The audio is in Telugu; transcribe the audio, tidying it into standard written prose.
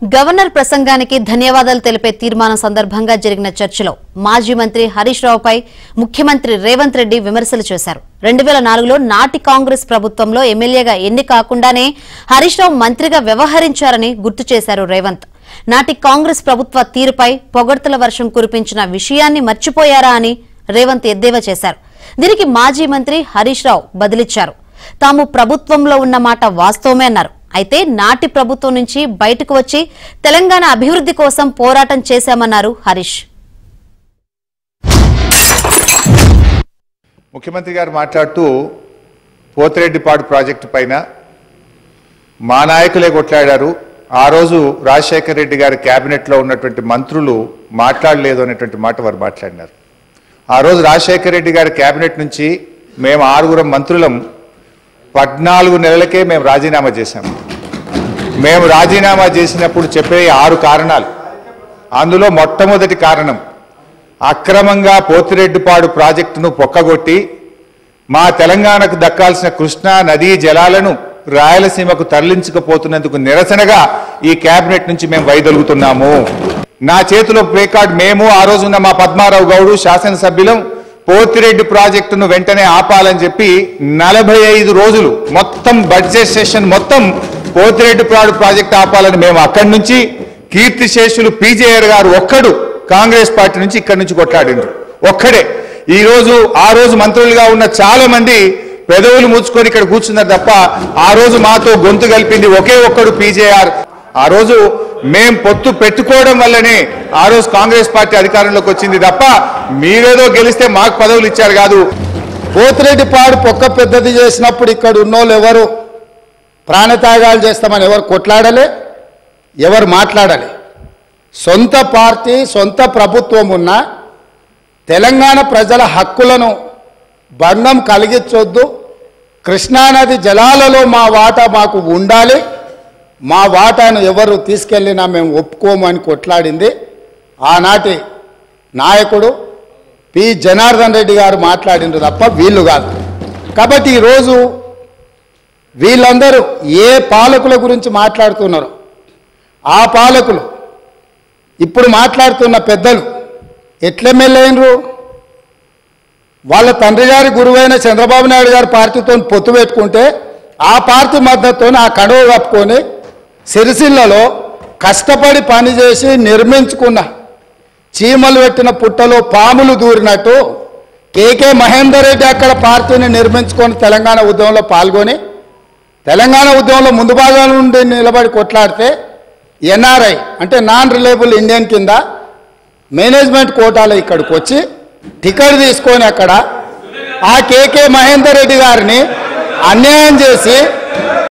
గవర్నర్ ప్రసంగానికి ధన్యవాదాలు తెలిపే తీర్మానం సందర్భంగా జరిగిన చర్చలో మాజీ మంత్రి హరీష్ రావుపై ముఖ్యమంత్రి రేవంత్ రెడ్డి విమర్శలు చేశారు. 2004లో నాటి కాంగ్రెస్ ప్రభుత్వంలో ఎమ్మెల్యేగా ఎన్ని కాకుండానే హరీష్ రావు మంత్రిగా వ్యవహరించారని గుర్తు చేశారు రేవంత్. నాటి కాంగ్రెస్ ప్రభుత్వ తీరుపై పొగడ్తల వర్షం కురిపించిన విషయాన్ని మర్చిపోయారా అని రేవంత్ ఎద్దేవా చేశారు. దీనికి మాజీ మంత్రి హరీష్ రావు బదిలిచ్చారు. తాము ప్రభుత్వంలో ఉన్న మాట వాస్తవమే అన్నారు. అయితే నాటి ప్రభుత్వం నుంచి బయటకు వచ్చి తెలంగాణ అభివృద్ధి కోసం పోరాటం చేశామన్నారు హరీష్. ముఖ్యమంత్రి గారు మాట్లాడుతూ పోతిరెడ్డిపాడు ప్రాజెక్టు పైన మా నాయకులే కొట్లాడారు, ఆ రోజు రాజశేఖర రెడ్డి గారి కేబినెట్లో ఉన్నటువంటి మంత్రులు మాట్లాడలేదు అనేటువంటి మాట వారు మాట్లాడినారు. ఆ రోజు రాజశేఖర రెడ్డి గారి కేబినెట్ నుంచి మేము 6 మంత్రులం 14 నెలలకే మేము రాజీనామా చేశాము. మేము రాజీనామా చేసినప్పుడు చెప్పే 6 కారణాలు. అందులో మొట్టమొదటి కారణం, అక్రమంగా పోతిరెడ్డిపాడు ప్రాజెక్టును పొక్కగొట్టి మా తెలంగాణకు దక్కాల్సిన కృష్ణా నదీ జలాలను రాయలసీమకు తరలించకపోతున్నందుకు నిరసనగా ఈ కేబినెట్ నుంచి మేము వైదొలుగుతున్నాము. నా చేతిలో ప్లే కార్డ్, మేము ఆ రోజున్న మా పద్మారావు గౌడు శాసనసభ్యులం పోతిరెడ్డి ప్రాజెక్టును వెంటనే ఆపాలని చెప్పి 45 రోజులు మొత్తం బడ్జెట్ సెషన్ మొత్తం పోతిరెడ్డిపాడు ప్రాజెక్టు ఆపాలని మేము అక్కడి నుంచి, కీర్తిశేషులు పీజేఆర్ గారు ఒక్కడు కాంగ్రెస్ పార్టీ నుంచి ఇక్కడి నుంచి కొట్లాడిండ్రు ఒక్కడే. ఆ రోజు మంత్రులుగా ఉన్న చాలా మంది పెదవులు ముచ్చుకొని ఇక్కడ కూర్చున్నారు తప్ప ఆ రోజు మాతో గొంతు కలిపింది ఒకే ఒక్కడు పీజేఆర్. ఆ రోజు మేం పొత్తు పెట్టుకోవడం వల్లనే ఆ రోజు కాంగ్రెస్ పార్టీ అధికారంలోకి వచ్చింది తప్ప మీరేదో గెలిస్తే మాకు పదవులు ఇచ్చారు కాదు. పోతిరెడ్డిపాడు పొక్క పెద్దది చేసినప్పుడు ఇక్కడ ఉన్నోళ్ళు ఎవరు ప్రాణత్యాగాలు చేస్తామని ఎవరు కొట్లాడలే, ఎవరు మాట్లాడాలి. సొంత పార్టీ సొంత ప్రభుత్వం ఉన్న తెలంగాణ ప్రజల హక్కులను భంగం కలిగించొద్దు, కృష్ణానది జలాలలో మా వాటా మాకు ఉండాలి, మా వాటాను ఎవరు తీసుకెళ్ళినా మేము ఒప్పుకోమని కొట్లాడింది ఆనాటి నాయకుడు పి జనార్దన్ రెడ్డి గారు మాట్లాడిండ్రు తప్ప వీళ్ళు కాదు. కాబట్టి ఈరోజు వీళ్ళందరూ ఏ పాలకుల గురించి మాట్లాడుతున్నారు, ఆ పాలకులు ఇప్పుడు మాట్లాడుతున్న పెద్దలు ఎట్లెమ్మెల్యేనరు? వాళ్ళ తండ్రి గారి గురువైన చంద్రబాబు నాయుడు గారి పార్టీతో పొత్తు పెట్టుకుంటే ఆ పార్టీ మద్దతుతో ఆ కడువ కప్పుకొని సిరిసిల్లలో కష్టపడి పనిచేసి నిర్మించుకున్న చీమలు పెట్టిన పుట్టలో పాములు దూరినట్టు కేకే మహేందర్ రెడ్డి అక్కడ పార్టీని నిర్మించుకొని తెలంగాణ ఉద్యమంలో పాల్గొని తెలంగాణ ఉద్యమంలో ముందు భాగం నుండి నిలబడి కొట్లాడితే ఎన్ఆర్ఐ అంటే నాన్ రిలయబుల్ ఇండియన్ కింద మేనేజ్మెంట్ కోటాలో ఇక్కడికి వచ్చి టికెట్ తీసుకొని అక్కడ ఆ కేకే మహేందర్ రెడ్డి గారిని అన్యాయం చేసి